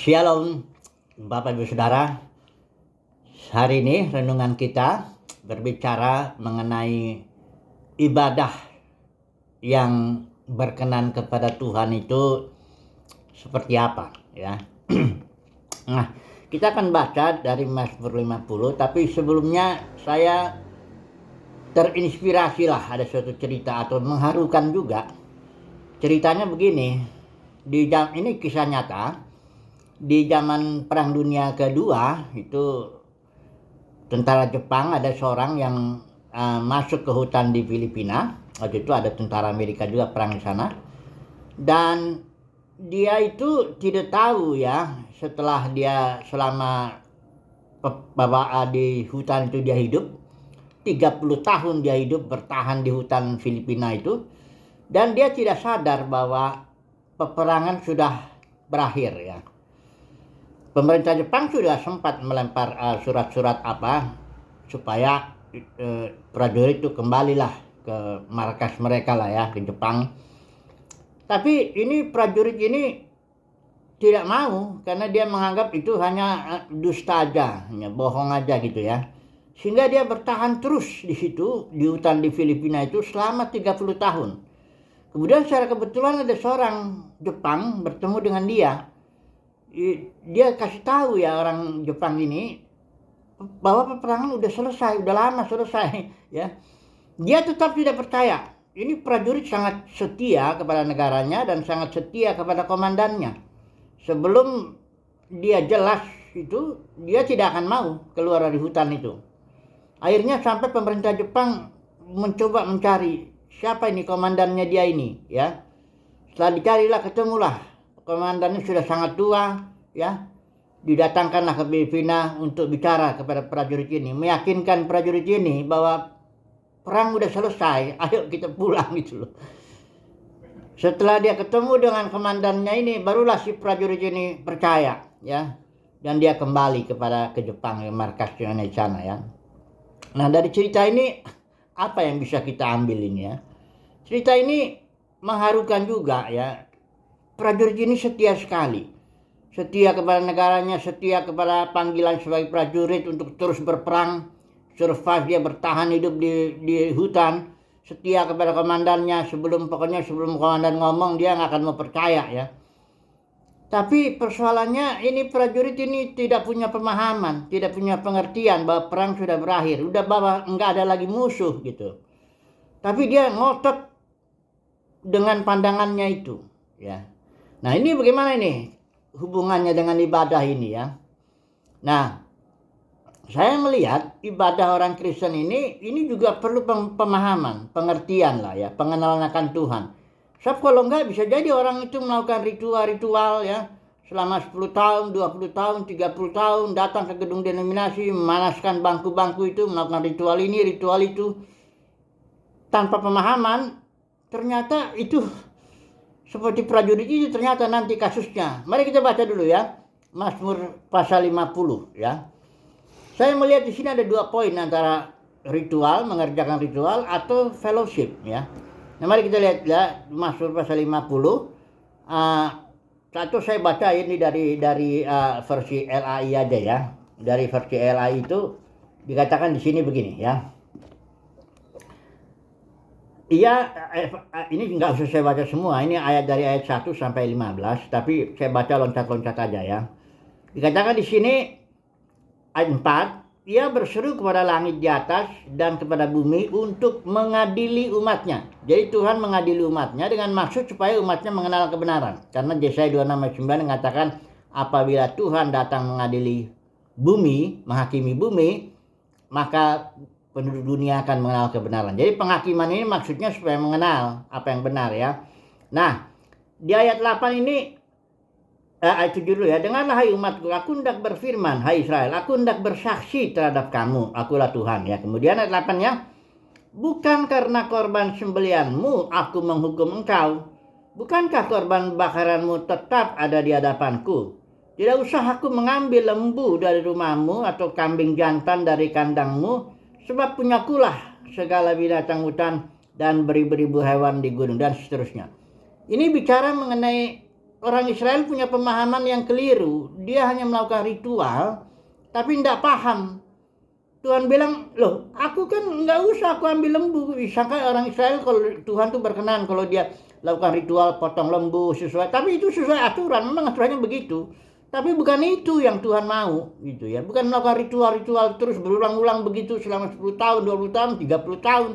Shalom Bapak Ibu Saudara. Hari ini renungan kita berbicara mengenai ibadah yang berkenan kepada Tuhan itu seperti apa ya. Nah, kita akan baca dari Mazmur 50, tapi sebelumnya saya terinspirasi lah, ada suatu cerita atau mengharukan juga. Ceritanya begini, ini kisah nyata. Di zaman Perang Dunia Kedua itu tentara Jepang ada seorang yang masuk ke hutan di Filipina. Waktu itu ada tentara Amerika juga perang di sana. Dan dia itu tidak tahu ya, setelah dia selama di hutan itu dia hidup 30 tahun dia hidup bertahan di hutan Filipina itu, dan dia tidak sadar bahwa peperangan sudah berakhir ya. Pemerintah Jepang sudah sempat melempar surat-surat supaya prajurit itu kembalilah ke markas mereka lah ya, ke Jepang. Tapi ini prajurit ini tidak mau karena dia menganggap itu hanya dusta aja, hanya bohong aja gitu ya. Sehingga dia bertahan terus di situ, di hutan di Filipina itu selama 30 tahun. Kemudian secara kebetulan ada seorang Jepang bertemu dengan dia. Dia kasih tahu ya, orang Jepang ini, bahwa peperangan udah selesai, udah lama selesai ya. Dia tetap tidak percaya. Ini prajurit sangat setia kepada negaranya dan sangat setia kepada komandannya. Sebelum dia jelas itu, dia tidak akan mau keluar dari hutan itu. Akhirnya sampai pemerintah Jepang mencoba mencari siapa ini komandannya dia ini ya. Setelah dicarilah, ketemulah. Komandannya sudah sangat tua ya. Didatangkanlah ke Filipina untuk bicara kepada prajurit ini, meyakinkan prajurit ini bahwa perang udah selesai, ayo kita pulang gitu loh. Setelah dia ketemu dengan komandannya ini, barulah si prajurit ini percaya ya, dan dia kembali ke Jepang, ke markasnya di sana ya. Nah, dari cerita ini apa yang bisa kita ambil ini ya? Cerita ini mengharukan juga ya. Prajurit ini setia sekali. Setia kepada negaranya, setia kepada panggilan sebagai prajurit untuk terus berperang. Survive, dia bertahan hidup di hutan. Setia kepada komandannya, sebelum komandan ngomong dia nggak akan mau percaya ya. Tapi persoalannya ini prajurit ini tidak punya pemahaman, tidak punya pengertian bahwa perang sudah berakhir. Udah bahwa nggak ada lagi musuh gitu. Tapi dia ngotot dengan pandangannya itu ya. Nah, ini bagaimana ini hubungannya dengan ibadah ini ya. Nah, saya melihat ibadah orang Kristen ini juga perlu pemahaman, pengertian lah ya, pengenalan akan Tuhan. Sebab kalau enggak, bisa jadi orang itu melakukan ritual-ritual ya, selama 10 tahun, 20 tahun, 30 tahun, datang ke gedung denominasi, memanaskan bangku-bangku itu, melakukan ritual ini, ritual itu, tanpa pemahaman. Ternyata itu seperti prajurit itu ternyata nanti kasusnya. Mari kita baca dulu ya, Mazmur pasal 50 ya. Saya melihat di sini ada 2 poin antara ritual, mengerjakan ritual, atau fellowship ya. Nah, mari kita lihat ya, Mazmur pasal 50. Satu saya baca ini dari versi LAI aja ya. Dari versi LAI itu dikatakan di sini begini ya. Iya, ini nggak usah saya baca semua. Ini ayat dari ayat 1 sampai 15, tapi saya baca loncat-loncat aja ya. Dikatakan di sini ayat 4, ia berseru kepada langit di atas dan kepada bumi untuk mengadili umatnya. Jadi Tuhan mengadili umatnya dengan maksud supaya umatnya mengenal kebenaran. Karena Yesaya 26 ayat 9 mengatakan apabila Tuhan datang mengadili bumi, menghakimi bumi, maka penduduk dunia akan mengenal kebenaran. Jadi penghakiman ini maksudnya supaya mengenal apa yang benar ya. Nah, di ayat 8 ini, ayat 7 dulu ya. Dengarlah hai umatku, aku hendak berfirman, hai Israel, aku hendak bersaksi terhadap kamu, akulah Tuhan ya. Kemudian ayat 8 ya, bukan karena korban sembelianmu aku menghukum engkau, bukankah korban bakaranmu tetap ada di hadapanku? Tidak usah aku mengambil lembu dari rumahmu atau kambing jantan dari kandangmu, sebab punyakulah segala binatang hutan dan beribu-ribu hewan di gunung, dan seterusnya. Ini bicara mengenai orang Israel punya pemahaman yang keliru. Dia hanya melakukan ritual, tapi tidak paham. Tuhan bilang, loh aku kan nggak usah aku ambil lembu. Sangka orang Israel kalau Tuhan tuh berkenan kalau dia lakukan ritual potong lembu sesuai. Tapi itu sesuai aturan, memang aturannya begitu. Tapi bukan itu yang Tuhan mau gitu ya. Bukan melakukan ritual-ritual terus berulang-ulang begitu selama 10 tahun, 20 tahun, 30 tahun.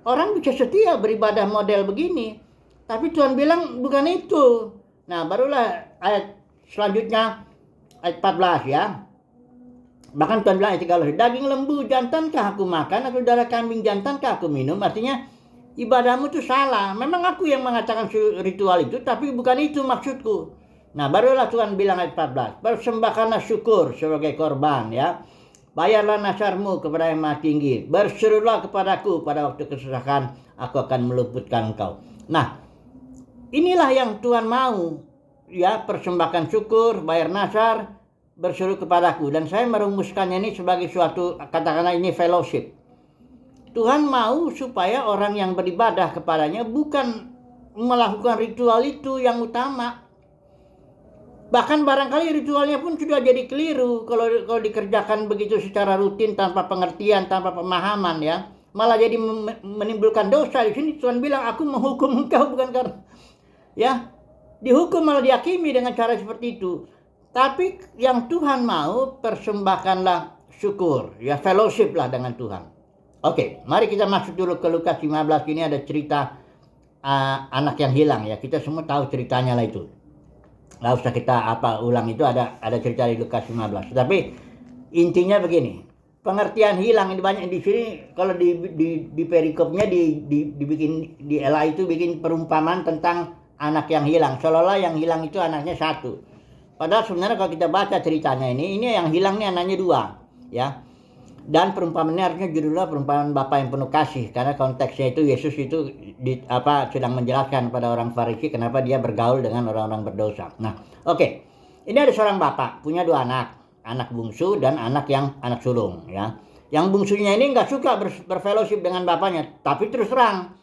Orang bisa setia beribadah model begini. Tapi Tuhan bilang bukan itu. Nah barulah ayat selanjutnya, ayat 14 ya. Bahkan Tuhan bilang ayat 13, daging lembu jantankah aku makan atau darah kambing jantankah aku minum? Artinya ibadahmu itu salah. Memang aku yang mengatakan ritual itu, tapi bukan itu maksudku. Nah barulah Tuhan bilang ayat 14, persembahkanlah syukur sebagai korban ya. Bayarlah nasarmu kepada yang maha tinggi. Berserulah kepadaku pada waktu kesusahan, aku akan meluputkan engkau. Nah inilah yang Tuhan mau ya, persembahkan syukur, bayar nasar, berseru kepadaku. Dan saya merumuskannya ini sebagai suatu, katakanlah ini fellowship. Tuhan mau supaya orang yang beribadah kepadanya bukan melakukan ritual itu yang utama. Bahkan barangkali ritualnya pun sudah jadi keliru kalau dikerjakan begitu secara rutin tanpa pengertian, tanpa pemahaman ya. Malah jadi menimbulkan dosa. Di sini Tuhan bilang aku menghukum engkau bukan karena ya dihukum, malah dihakimi dengan cara seperti itu. Tapi yang Tuhan mau, persembahkanlah syukur, ya fellowship lah dengan Tuhan. Oke, mari kita masuk dulu ke Lukas 15. Ini ada cerita anak yang hilang ya. Kita semua tahu ceritanya lah itu. Nggak usah kita ulang, itu ada cerita di Lukas 15. Tapi intinya begini, pengertian hilang ini banyak di sini. Kalau di perikopnya dibikin di LA itu bikin perumpamaan tentang anak yang hilang, seolah-olah yang hilang itu anaknya satu. Padahal sebenarnya kalau kita baca ceritanya ini yang hilang ini anaknya dua, ya. Dan perumpamaannya harusnya judulnya perumpamaan Bapa yang penuh kasih, karena konteksnya itu Yesus itu sedang menjelaskan pada orang Farisi kenapa dia bergaul dengan orang-orang berdosa. Nah, oke. Ini ada seorang bapak punya dua anak bungsu dan anak sulung, ya. Yang bungsunya ini nggak suka berfellowship dengan bapaknya, tapi terus terang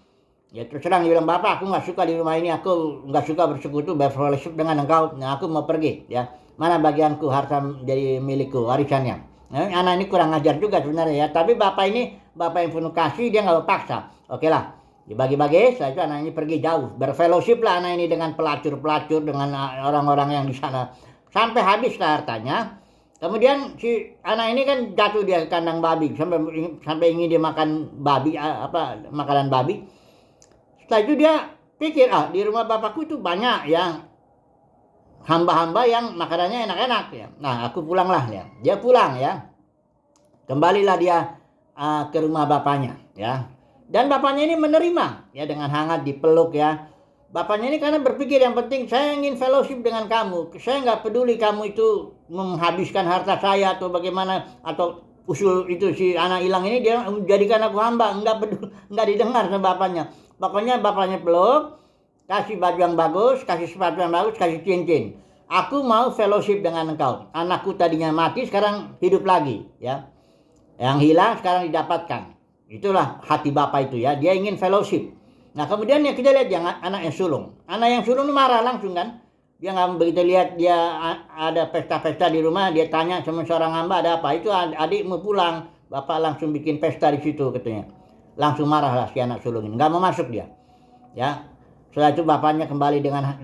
dia bilang, bapak aku nggak suka di rumah ini, aku nggak suka bersekutu berfellowship dengan engkau, nah, aku mau pergi ya. Mana bagianku harta jadi milikku, warisannya. Nah, anak ini kurang ajar juga sebenarnya ya, tapi bapak yang penuh kasih, dia nggak paksa. Oke lah, dibagi-bagi. Setelah itu anak ini pergi jauh, berfellowship lah anak ini dengan pelacur-pelacur, dengan orang-orang yang di sana, sampai habis lah hartanya. Kemudian si anak ini kan jatuh di kandang babi, sampai ingin dia makan babi, makanan babi. Setelah itu dia pikir, di rumah bapakku itu banyak ya hamba-hamba yang makanannya enak-enak ya. Nah aku pulanglah ya. Dia pulang ya. Kembalilah dia ke rumah bapaknya ya. Dan bapaknya ini menerima ya dengan hangat, dipeluk ya. Bapaknya ini karena berpikir yang penting saya ingin fellowship dengan kamu. Saya nggak peduli kamu itu menghabiskan harta saya atau bagaimana, atau usul itu si anak hilang ini dia jadikan aku hamba. Nggak didengar sama bapaknya. Pokoknya bapaknya peluk, kasih baju yang bagus, kasih sepatu yang bagus, kasih cincin. Aku mau fellowship dengan engkau. Anakku tadinya mati, sekarang hidup lagi ya. Yang hilang sekarang didapatkan. Itulah hati bapak itu ya. Dia ingin fellowship. Nah kemudian ya kita lihat anak yang sulung. Anak yang sulung marah langsung kan. Dia nggak begitu lihat dia ada pesta-pesta di rumah, dia tanya sama seorang hamba ada apa. Itu adikmu pulang. Bapak langsung bikin pesta di situ katanya. Langsung marah lah si anak sulung ini. Nggak mau masuk dia. Ya. Setelah itu bapaknya kembali dengan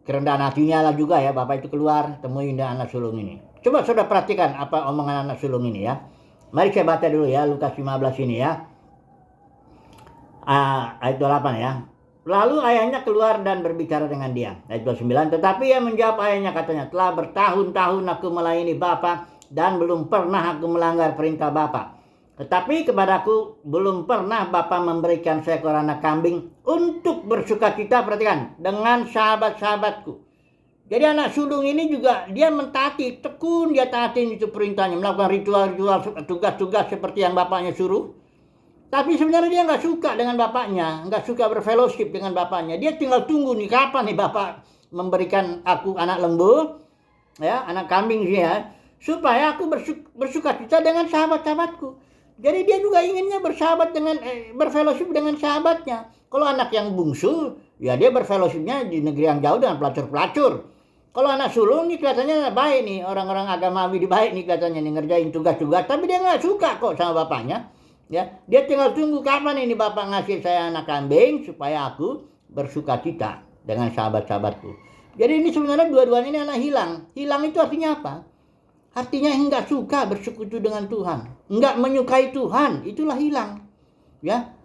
kerendahan hatinya lah juga ya. Bapak itu keluar temuin anak sulung ini. Coba saudara perhatikan apa omongan anak sulung ini ya. Mari saya baca dulu ya Lukas 15 ini ya. Ayat 28 ya. Lalu ayahnya keluar dan berbicara dengan dia. Ayat 29. Tetapi ia menjawab ayahnya, katanya, telah bertahun-tahun aku melayani Bapa dan belum pernah aku melanggar perintah Bapa. Tetapi kepadaku belum pernah Bapa memberikan seekor anak kambing untuk bersukacita, perhatikan, dengan sahabat-sahabatku. Jadi anak sulung ini juga dia mentaati, tekun dia taatin itu perintahnya, melakukan ritual-ritual, tugas-tugas seperti yang bapaknya suruh. Tapi sebenarnya dia nggak suka dengan bapaknya, nggak suka berfellowship dengan bapaknya. Dia tinggal tunggu nih kapan nih bapak memberikan aku anak lembu, ya anak kambing sih ya, supaya aku bersukacita dengan sahabat-sahabatku. Jadi dia juga inginnya bersahabat dengan berfellowship dengan sahabatnya. Kalau anak yang bungsu, Ya dia berfellowshipnya di negeri yang jauh dengan pelacur-pelacur. Kalau anak sulung nih kelihatannya baik nih, orang-orang agamawi di baik nih kelihatannya nih ngerjain tugas-tugas, tapi dia nggak suka kok sama bapaknya. Ya, dia tinggal tunggu kapan ini bapak ngasih saya anak kambing supaya aku bersuka cita dengan sahabat-sahabatku. Jadi ini sebenarnya dua-duanya ini anak hilang. Hilang itu artinya apa? Artinya enggak suka bersekutu dengan Tuhan, enggak menyukai Tuhan, itulah hilang. Ya,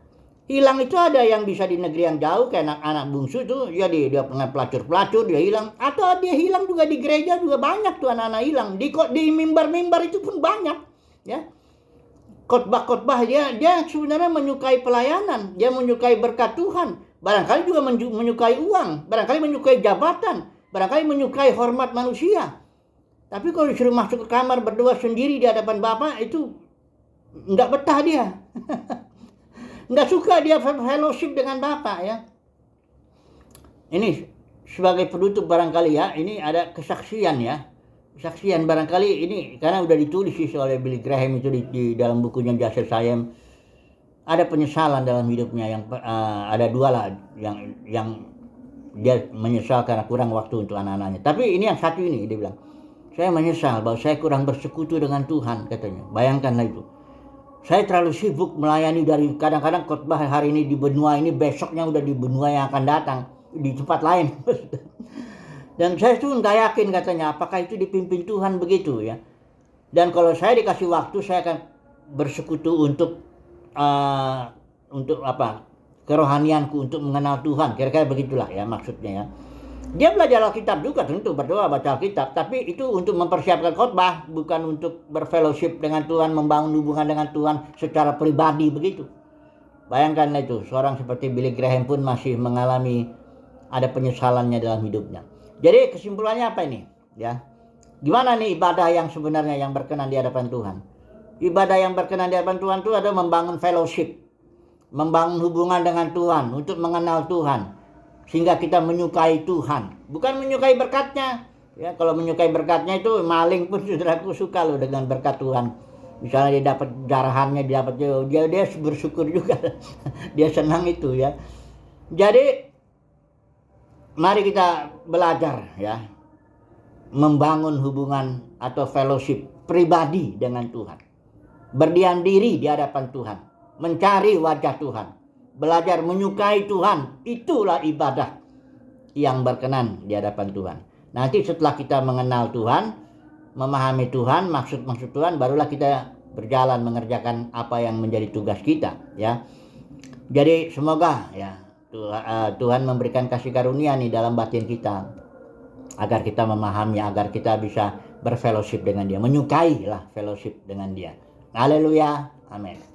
hilang itu ada yang bisa di negeri yang jauh kayak anak-anak bungsu tuh, ya dia pengen pelacur-pelacur dia hilang, atau dia hilang juga di gereja juga banyak tuh anak-anak hilang. Di mimbar-mimbar itu pun banyak, ya. Khotbah-khotbah dia sebenarnya menyukai pelayanan, dia menyukai berkat Tuhan. Barangkali juga menyukai uang, barangkali menyukai jabatan, barangkali menyukai hormat manusia. Tapi kalau disuruh masuk ke kamar berdua sendiri di hadapan Bapak itu nggak betah dia. Nggak suka dia fellowship dengan Bapak ya. Ini sebagai penutup barangkali ya, ini ada kesaksian ya. Kesaksian barangkali ini karena udah ditulis sih oleh Billy Graham itu di dalam bukunya Just As I Am. Ada penyesalan dalam hidupnya yang ada dua lah yang dia menyesal karena kurang waktu untuk anak-anaknya. Tapi ini yang satu ini dia bilang, saya menyesal bahwa saya kurang bersekutu dengan Tuhan katanya. Bayangkanlah itu. Saya terlalu sibuk melayani dari kadang-kadang khotbah hari ini di benua ini, besoknya udah di benua yang akan datang di tempat lain. Dan saya tuh nggak yakin katanya apakah itu dipimpin Tuhan begitu ya. Dan kalau saya dikasih waktu saya akan bersekutu untuk apa? Kerohanianku untuk mengenal Tuhan. Kira-kira begitulah ya maksudnya ya. Dia belajar Alkitab juga tentu, berdoa baca Alkitab, tapi itu untuk mempersiapkan khotbah, bukan untuk berfellowship dengan Tuhan, membangun hubungan dengan Tuhan secara pribadi begitu. Bayangkanlah itu, seorang seperti Billy Graham pun masih mengalami ada penyesalannya dalam hidupnya. Jadi kesimpulannya apa ini? Ya, gimana nih ibadah yang sebenarnya yang berkenan di hadapan Tuhan? Ibadah yang berkenan di hadapan Tuhan itu adalah membangun fellowship, membangun hubungan dengan Tuhan, untuk mengenal Tuhan. Sehingga kita menyukai Tuhan, bukan menyukai berkatnya. Ya, kalau menyukai berkatnya itu maling pun saudaraku suka loh dengan berkat Tuhan. Misalnya dia dapat jarahannya, dia bersyukur juga. Dia senang itu ya. Jadi mari kita belajar ya, membangun hubungan atau fellowship pribadi dengan Tuhan. Berdiam diri di hadapan Tuhan, mencari wajah Tuhan. Belajar menyukai Tuhan, itulah ibadah yang berkenan di hadapan Tuhan. Nanti setelah kita mengenal Tuhan, memahami Tuhan, maksud-maksud Tuhan, barulah kita berjalan mengerjakan apa yang menjadi tugas kita ya. Jadi semoga ya Tuhan memberikan kasih karunia nih dalam batin kita, agar kita memahami, agar kita bisa berfellowship dengan Dia, menyukai lah fellowship dengan Dia. Haleluya, amin.